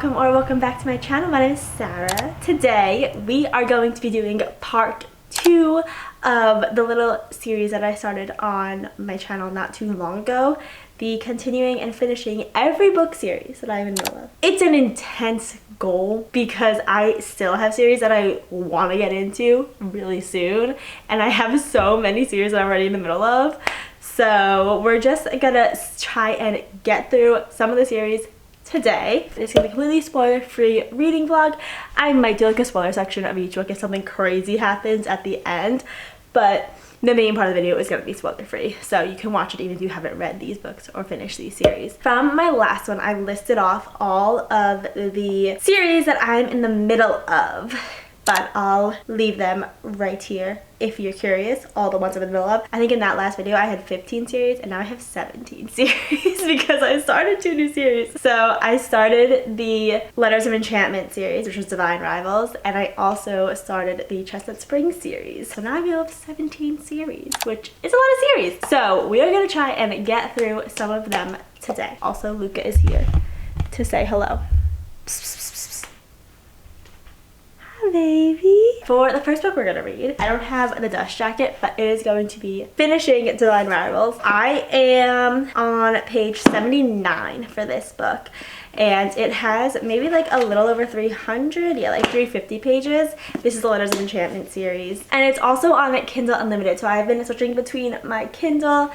welcome back to my channel. My name is Sarah. Today we are going to be doing part 2 of the little series that I started on my channel not too long ago, the continuing and finishing every book series that I'm in the middle of. It's an intense goal because I still have series that I want to get into really soon, and I have so many series that I'm already in the middle of. So we're just gonna try and get through some of the series today. It's gonna be a completely spoiler-free reading vlog. I might do like a spoiler section of each book if something crazy happens at the end, but the main part of the video is going to be spoiler-free, so you can watch it even if you haven't read these books or finished these series. From my last one, I listed off all of the series that I'm in the middle of, but I'll leave them right here if you're curious, all the ones I'm in the middle of. I think in that last video I had 15 series and now I have 17 series because I started 2 new series. So I started the Letters of Enchantment series, which was Divine Rivals, and I also started the Chestnut Springs series. So now I have 17 series, which is a lot of series. So we are gonna try and get through some of them today. Also, Luca is here to say hello. Baby. For the first book we're gonna read, I don't have the dust jacket, but it is going to be finishing Divine Rivals. I am on page 79 for this book, and it has maybe like a little over 300, yeah, like 350 pages. This is the Letters of Enchantment series, and it's also on Kindle Unlimited, so I've been switching between my Kindle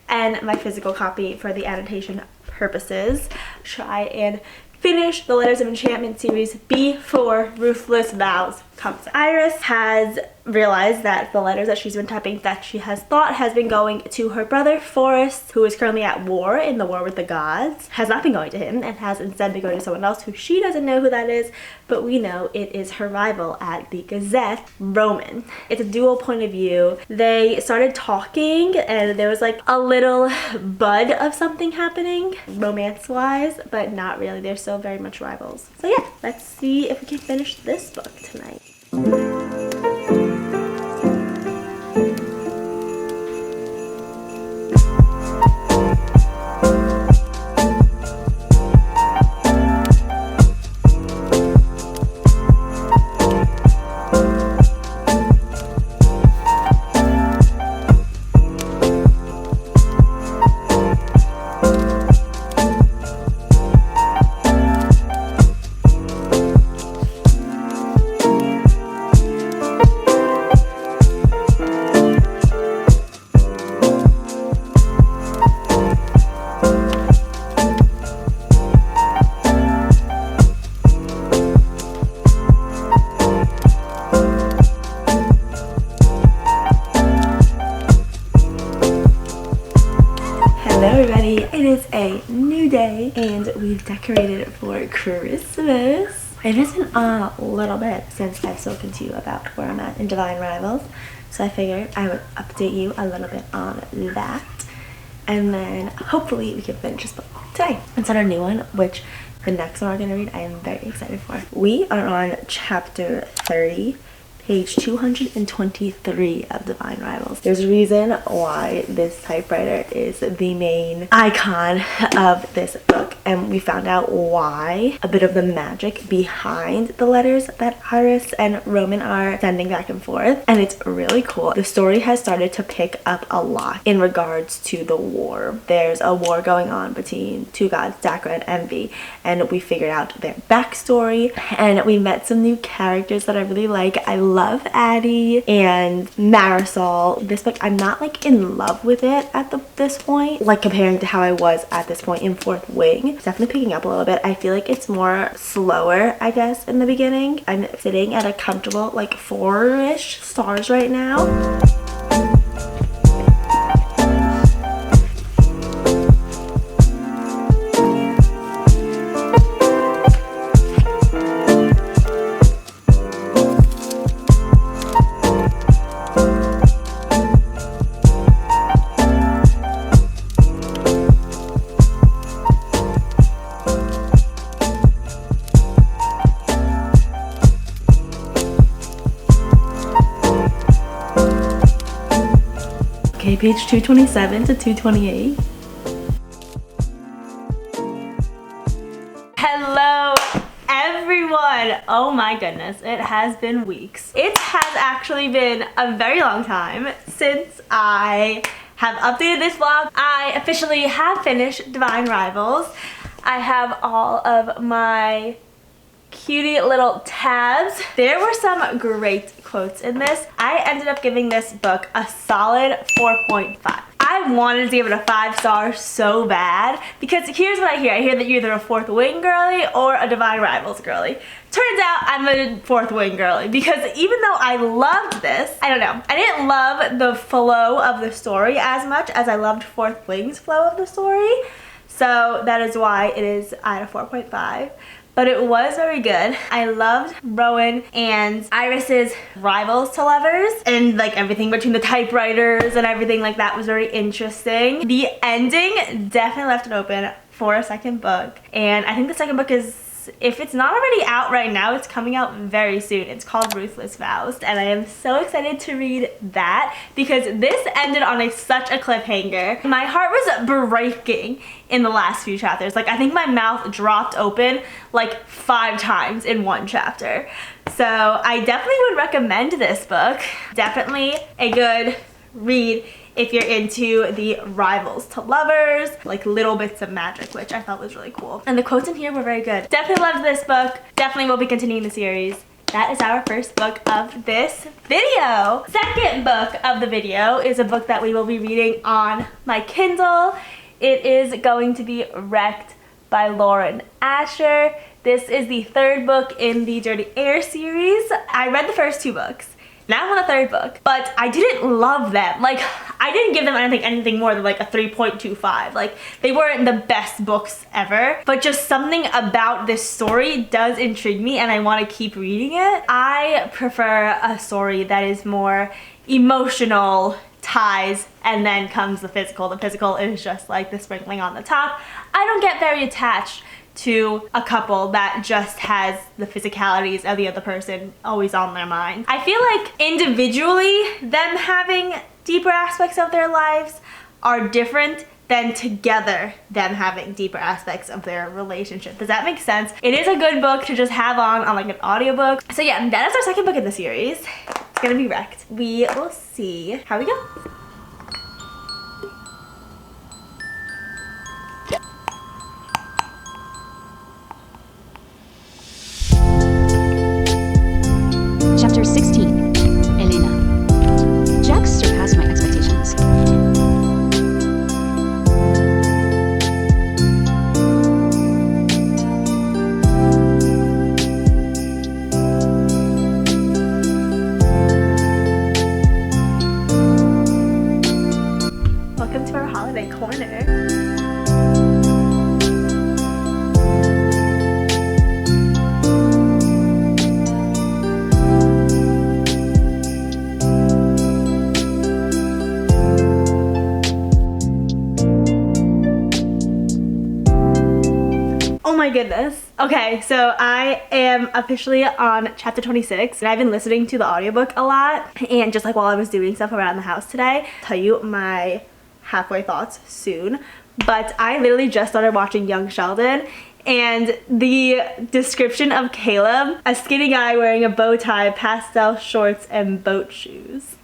and my physical copy for the annotation purposes. Try and finish the Letters of Enchantment series before Ruthless Vows comes. Iris has realized that the letters that she's been typing that she has thought has been going to her brother Forrest, who is currently at war in the war with the gods, has not been going to him and has instead been going to someone else who she doesn't know who that is, but we know it is her rival at the Gazette, Roman. It's a dual point of view. They started talking and there was like a little bud of something happening romance-wise, but not really. They're still very much rivals. So yeah, let's see if we can finish this book tonight. Hello everybody, it is a new day and we've decorated for Christmas. It has been a little bit since I've spoken to you about where I'm at in Divine Rivals, so I figured I would update you a little bit on that, and then hopefully we can finish this book today and start a new one, which the next one we're going to read I am very excited for. We are on chapter 30. Page 223 of Divine Rivals. There's a reason why this typewriter is the main icon of this book, and we found out why, a bit of the magic behind the letters that Iris and Roman are sending back and forth, and it's really cool. The story has started to pick up a lot in regards to the war. There's a war going on between two gods, Dacra and Envy, and we figured out their backstory, and we met some new characters that I really like. I love Addie and Marisol. This book, I'm not like in love with it at this point, like comparing to how I was at this point in Fourth Wing. It's definitely picking up a little bit. I feel like it's more slower, I guess, in the beginning. I'm sitting at a comfortable like 4-ish stars right now. Okay, page 227 to 228. Hello on. Oh my goodness, it has been weeks. It has actually been a very long time since I have updated this vlog. I officially have finished Divine Rivals. I have all of my cutie little tabs. There were some great quotes in this. I ended up giving this book a solid 4.5. I wanted to give it a 5-star so bad because here's what I hear. I hear that you're either a Fourth Wing girly or a Divine Rivals girly. Turns out I'm a Fourth Wing girly because even though I loved this, I don't know, I didn't love the flow of the story as much as I loved Fourth Wing's flow of the story. So that is why it is at a 4.5. But it was very good. I loved Rowan and Iris's rivals to lovers and like everything between the typewriters and everything like that was very interesting. The ending definitely left it open for a second book. And I think the second book is, if it's not already out right now, it's coming out very soon. It's called Ruthless Vows, and I am so excited to read that because this ended on such a cliffhanger. My heart was breaking in the last few chapters. Like, I think my mouth dropped open like 5 times in one chapter. So I definitely would recommend this book. Definitely a good read if you're into the rivals to lovers, like little bits of magic, which I thought was really cool. And the quotes in here were very good. Definitely loved this book. Definitely will be continuing the series. That is our first book of this video. Second book of the video is a book that we will be reading on my Kindle. It is going to be Wrecked by Lauren Asher. This is the 3rd book in the Dirty Air series. I read the first 2 books. Now I'm on the 3rd book, but I didn't love them. Like, I didn't give them anything more than like a 3.25. Like, they weren't the best books ever, but just something about this story does intrigue me and I want to keep reading it. I prefer a story that is more emotional ties and then comes the physical. The physical is just like the sprinkling on the top. I don't get very attached to a couple that just has the physicalities of the other person always on their mind. I feel like individually them having deeper aspects of their lives are different than together them having deeper aspects of their relationship. Does that make sense? It is a good book to just have on like an audiobook. So yeah, that is our second book in the series. It's gonna be Wrecked. We will see how we go. Chapter 16. Elena. Jax surpassed my expectations. Welcome to our holiday corner. Oh my goodness. Okay, so I am officially on chapter 26 and I've been listening to the audiobook a lot, and just like while I was doing stuff around the house today, I'll tell you my halfway thoughts soon, but I literally just started watching Young Sheldon, and the description of Caleb, a skinny guy wearing a bow tie, pastel shorts, and boat shoes.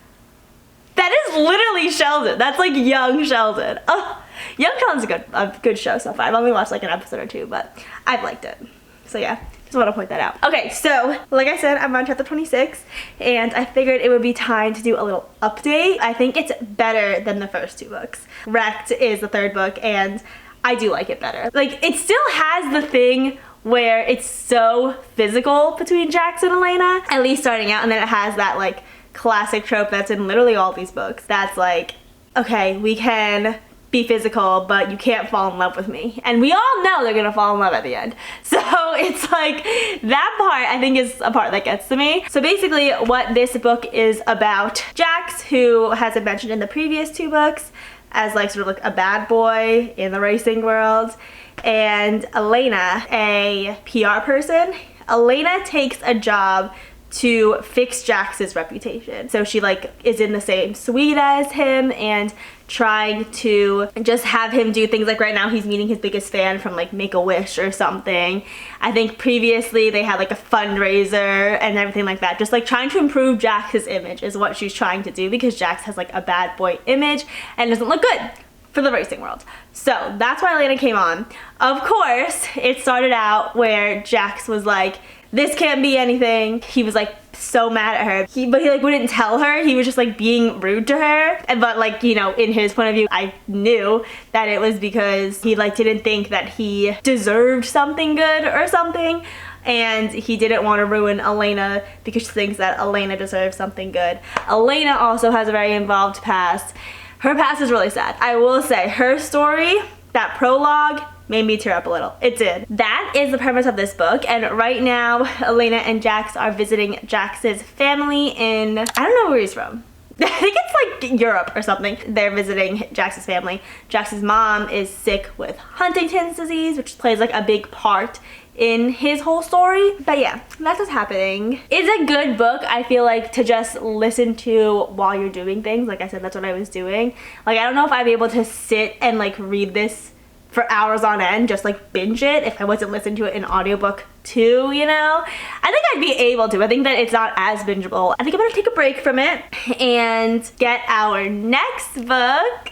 That is literally Sheldon. That's like Young Sheldon. Oh, Young Sheldon's a good show so far. I've only watched like an episode or 2, but I've liked it. So yeah, just want to point that out. Okay, so like I said, I'm on chapter 26 and I figured it would be time to do a little update. I think it's better than the first 2 books. Wrecked is the 3rd book and I do like it better. Like, it still has the thing where it's so physical between Jax and Elena, at least starting out, and then it has that like classic trope that's in literally all these books. That's like, okay, we can be physical, but you can't fall in love with me. And we all know they're gonna fall in love at the end. So it's like, that part I think is a part that gets to me. So basically what this book is about, Jax, who has been mentioned in the previous 2 books as like sort of like a bad boy in the racing world, and Elena, a PR person. Elena takes a job to fix Jax's reputation. So she like is in the same suite as him and trying to just have him do things. Like right now he's meeting his biggest fan from like Make-A-Wish or something. I think previously they had like a fundraiser and everything like that. Just like trying to improve Jax's image is what she's trying to do, because Jax has like a bad boy image and doesn't look good for the racing world. So that's why Elena came on. Of course, it started out where Jax was like, this can't be anything. He was like so mad at her. But he like wouldn't tell her. He was just like being rude to her. But like, you know, in his point of view, I knew that it was because he like didn't think that he deserved something good or something. And he didn't want to ruin Elena because she thinks that Elena deserves something good. Elena also has a very involved past. Her past is really sad. I will say her story, that prologue, made me tear up a little. It did. That is the premise of this book, and right now Elena and Jax are visiting Jax's family in, I don't know where he's from. I think it's like Europe or something. They're visiting Jax's family. Jax's mom is sick with Huntington's disease, which plays like a big part in his whole story. But yeah, that's what's happening. It's a good book, I feel like, to just listen to while you're doing things. Like I said, that's what I was doing. Like I don't know if I'd be able to sit and like read this for hours on end, just like binge it, if I wasn't listening to it in audiobook too, you know? I think I'd be able to. I think that it's not as bingeable. I think I'm gonna take a break from it and get our next book.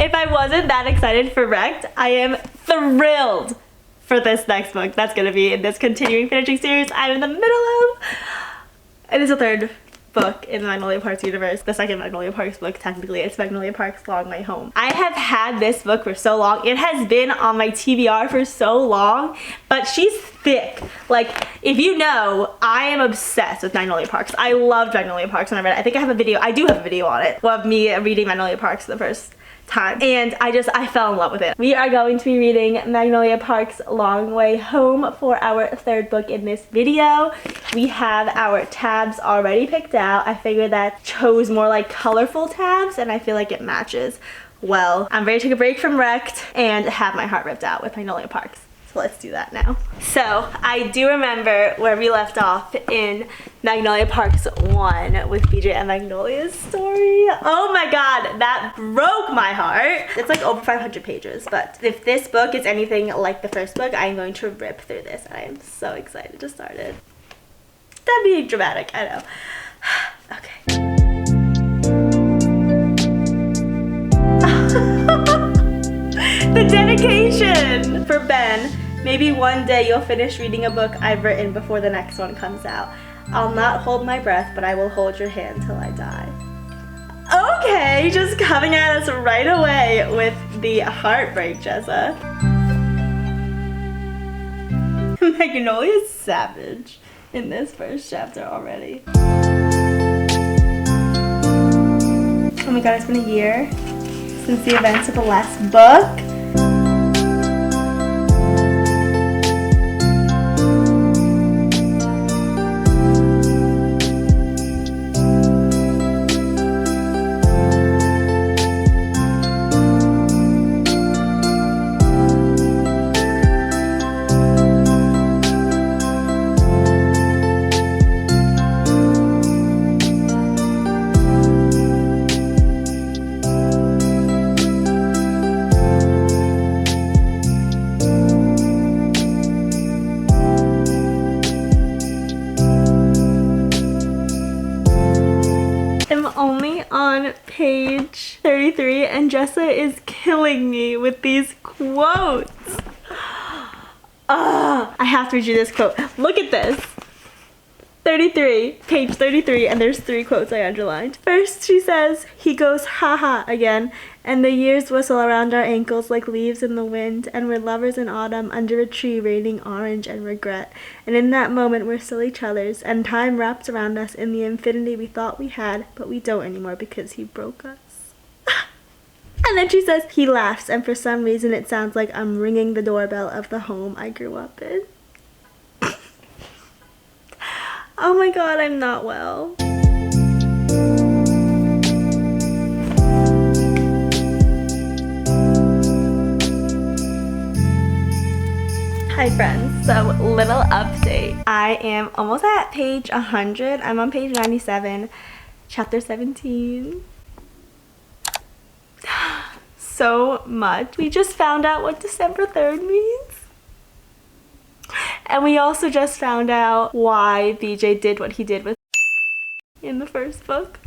If I wasn't that excited for Wrecked, I am thrilled for this next book that's going to be in this continuing finishing series I'm in the middle of. It is the third book in the Magnolia Parks universe. The second Magnolia Parks book, technically. It's Magnolia Parks Long Way Home. I have had this book for so long. It has been on my TBR for so long, but she's thick. Like, if you know, I am obsessed with Magnolia Parks. I loved Magnolia Parks when I read it. I think I have a video. I do have a video on it of me reading Magnolia Parks the first time, and I fell in love with it. We are going to be reading Magnolia Parks Long Way Home for our third book in this video. We have our tabs already picked out. I figured that chose more like colorful tabs, and I feel like it matches well. I'm ready to take a break from Wrecked and have my heart ripped out with Magnolia Parks. So let's do that now. So I do remember where we left off in Magnolia Parks 1 with BJ and Magnolia's story. Oh my god, that broke my heart. It's like over 500 pages, but if this book is anything like the first book, I'm going to rip through this. I am so excited to start it. That'd be dramatic, I know. Okay. The dedication for Ben. Maybe one day you'll finish reading a book I've written before the next one comes out. I'll not hold my breath, but I will hold your hand till I die. Okay, just coming at us right away with the heartbreak, Jessa. Magnolia's savage in this first chapter already. Oh my god, it's been a year since the events of the last book. Only on page 33 and Jessa is killing me with these quotes. I have to read you this quote. Look at this. 33, page 33, and there's 3 quotes I underlined. First, she says, he goes ha-ha again, and the years whistle around our ankles like leaves in the wind, and we're lovers in autumn under a tree raining orange and regret. And in that moment, we're still each other's, and time wraps around us in the infinity we thought we had, but we don't anymore because he broke us. And then she says, he laughs, and for some reason it sounds like I'm ringing the doorbell of the home I grew up in. Oh my god, I'm not well. Hi friends, so little update. I am almost at page 100. I'm on page 97, chapter 17. So much. We just found out what December 3rd means. And we also just found out why BJ did what he did with in the first book,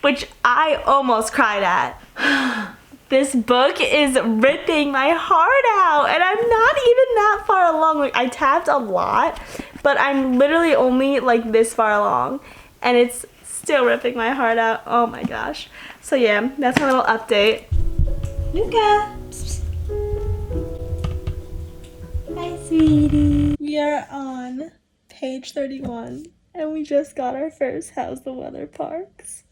which I almost cried at. This book is ripping my heart out, and I'm not even that far along. Like, I tabbed a lot, but I'm literally only like this far along, and it's still ripping my heart out. Oh my gosh. So yeah, that's my little update. Luca! Hi, sweetie. We are on page 31, and we just got our first How's the Weather Parks.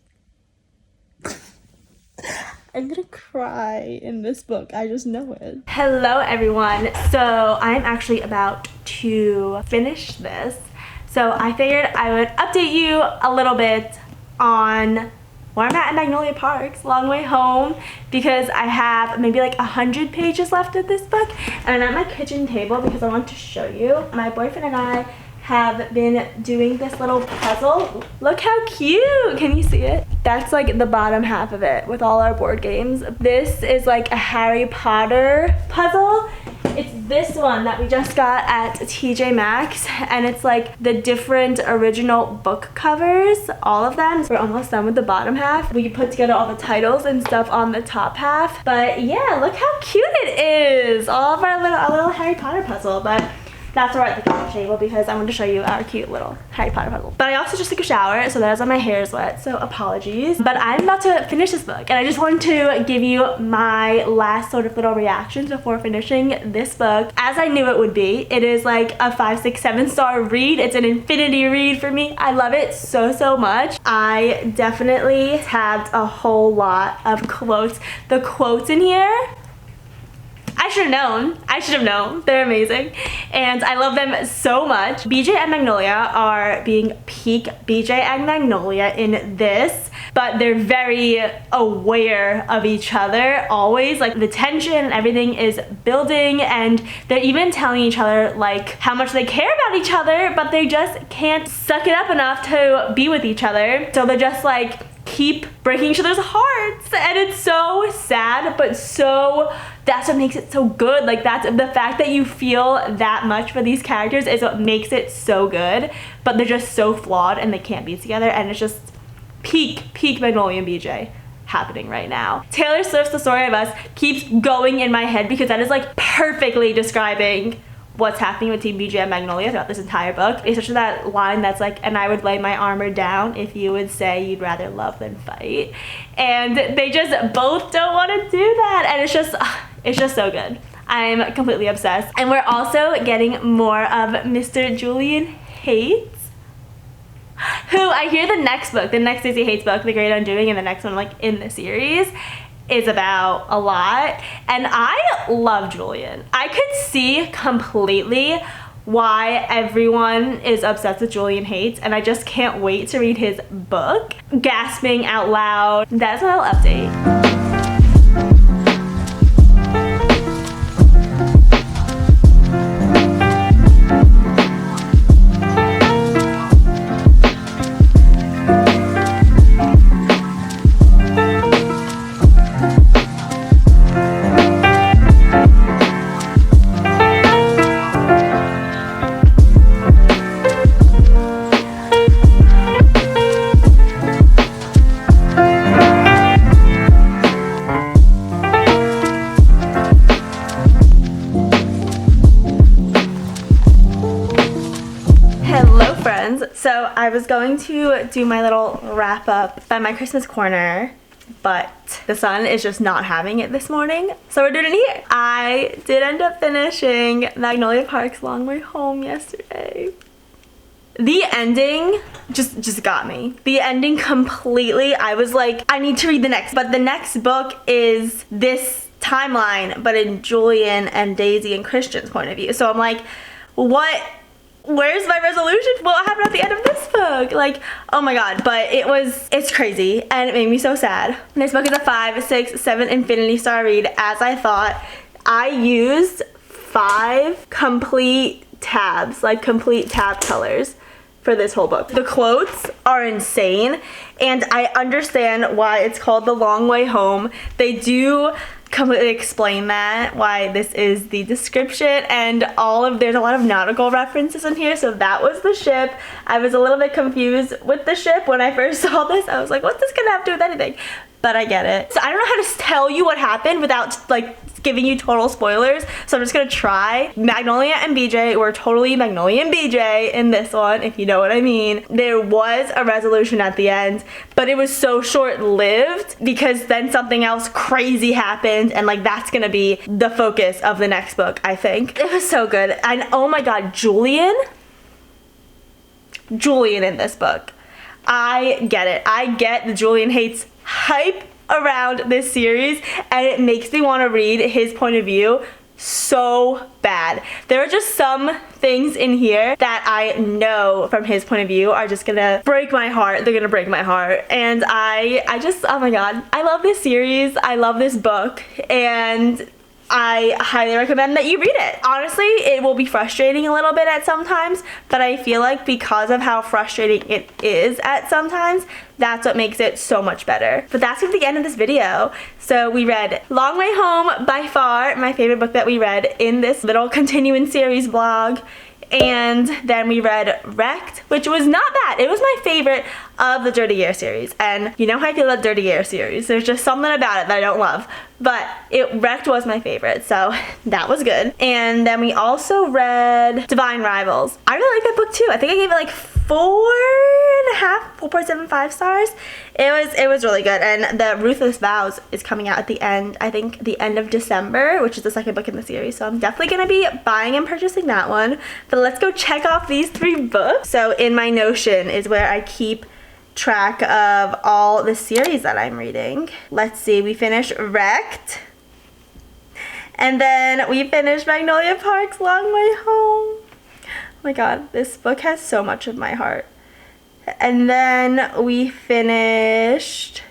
I'm gonna cry in this book, I just know it. Hello everyone, so I'm actually about to finish this. So I figured I would update you a little bit on where I'm at in Magnolia Parks, long way home, because I have maybe like 100 pages left of this book, and I'm at my kitchen table because I want to show you. My boyfriend and I have been doing this little puzzle. Look how cute! Can you see it? That's like the bottom half of it with all our board games. This is like a Harry Potter puzzle. It's this one that we just got at TJ Maxx, and it's like the different original book covers, all of them. So we're almost done with the bottom half. We put together all the titles and stuff on the top half. But yeah, look how cute it is! All of our little Harry Potter puzzle. But that's where we're at the kitchen table because I wanted to show you our cute little Harry Potter puzzle. But I also just took a shower, so that's why my hair is wet, so apologies. But I'm about to finish this book, and I just wanted to give you my last sort of little reactions before finishing this book. As I knew it would be, it is like a 5, 6, 7-star read. It's an infinity read for me. I love it so, so much. I definitely tabbed a whole lot of quotes. The quotes in here, I should have known. I should have known. They're amazing. And I love them so much. BJ and Magnolia are being peak BJ and Magnolia in this, but they're very aware of each other always. Like, the tension and everything is building, and they're even telling each other like how much they care about each other, but they just can't suck it up enough to be with each other. So they're just like keep breaking each other's hearts, and it's so sad, but so that's what makes it so good. Like, that's the fact that you feel that much for these characters is what makes it so good, but they're just so flawed and they can't be together, and it's just peak Magnolia and BJ happening right now. Taylor Swift's The Story of Us keeps going in my head because that is like perfectly describing what's happening with Team BJ and Magnolia throughout this entire book. It's such that line that's like, and I would lay my armor down if you would say you'd rather love than fight. And they just both don't want to do that, and it's just so good. I'm completely obsessed. And we're also getting more of Mr. Julian Hates, who I hear the next book, the next Daisy Hates book, The Great Undoing, and the next one like in the series is about a lot, and I love Julian. I could see completely why everyone is obsessed with Julian Hates, and I just can't wait to read his book. Gasping out loud. That's my little update. So I was going to do my little wrap up by my Christmas corner, but the sun is just not having it this morning, so we're doing it here. I did end up finishing Magnolia Park's Long Way Home yesterday. The ending just got me. The ending completely, I was like, I need to read the next. But the next book is this timeline, but in Julian and Daisy and Christian's point of view. So I'm like, what? Where's my resolution? What happened at the end of this book? Like, oh my god. But it's crazy, and it made me so sad. This book is a 5, 6, 7 Infinity Star read, as I thought. I used 5 complete tabs, like complete tab colors for this whole book. The quotes are insane, and I understand why it's called The Long Way Home. They do completely explain that, why this is the description, and there's a lot of nautical references in here. So that was the ship. I was a little bit confused with the ship when I first saw this. I was like, what's this gonna have to do with anything? But I get it. So I don't know how to tell you what happened without like giving you total spoilers, so I'm just gonna try. Magnolia and BJ were totally Magnolia and BJ in this one, if you know what I mean. There was a resolution at the end, but it was so short-lived because then something else crazy happened, and like that's gonna be the focus of the next book, I think. It was so good. And oh my god, Julian in this book. I get it. I get that Julian hates hype around this series, and it makes me want to read his point of view so bad. There are just some things in here that I know from his point of view are just gonna break my heart. They're gonna break my heart. And I just, oh my god, I love this series. I love this book, and I highly recommend that you read it. Honestly, it will be frustrating a little bit at sometimes, but I feel like because of how frustrating it is at sometimes, that's what makes it so much better. But that's the end of this video. So we read Long Way Home, by far my favorite book that we read in this little continuing series vlog. And then we read Wrecked, which was not bad. It was my favorite of the Dirty Air series. And you know how I feel about Dirty Air series. There's just something about it that I don't love. But Wrecked was my favorite, so that was good. And then we also read Divine Rivals. I really like that book too. I think I gave it like 4.75 stars. It was really good. And the Ruthless Vows is coming out at the end, I think the end of December, which is the second book in the series. So I'm definitely gonna be buying and purchasing that one. But let's go check off these 3 books. So in my Notion is where I keep track of all the series that I'm reading. Let's see, we finished Wrecked, and then we finished Magnolia Park's Long Way Home. Oh my god, this book has so much of my heart. And then we finished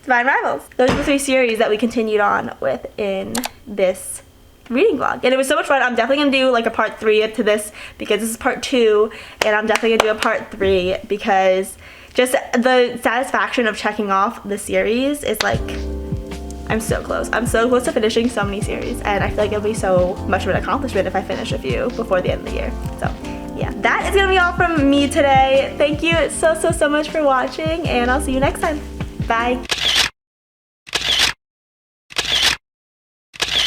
Divine Rivals. Those are the 3 series that we continued on with in this reading vlog, and it was so much fun. I'm definitely gonna do like a part 3 to this because this is part 2, and I'm definitely gonna do a part 3 because just the satisfaction of checking off the series is like, I'm so close. I'm so close to finishing so many series, and I feel like it'll be so much of an accomplishment if I finish a few before the end of the year. So yeah, that is gonna be all from me today. Thank you so much for watching, and I'll see you next time. Bye.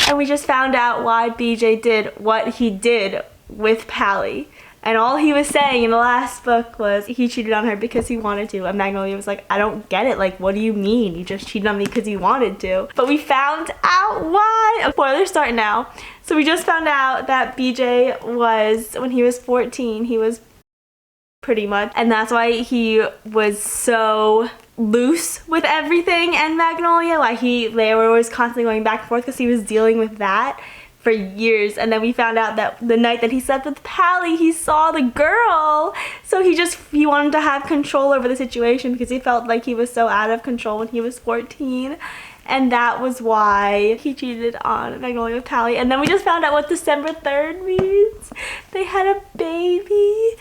And we just found out why BJ did what he did with Pally. And all he was saying in the last book was he cheated on her because he wanted to. And Magnolia was like, I don't get it. Like, what do you mean? You just cheated on me because you wanted to. But we found out why. Spoilers start now. So we just found out that BJ was, when he was 14, he was pretty much. And that's why he was so loose with everything and Magnolia. Why they were always constantly going back and forth because he was dealing with that for years. And then we found out that the night that he slept with Pally, he saw the girl. So he wanted to have control over the situation because he felt like he was so out of control when he was 14. And that was why he cheated on Magnolia with Pally. And then we just found out what December 3rd means. They had a baby.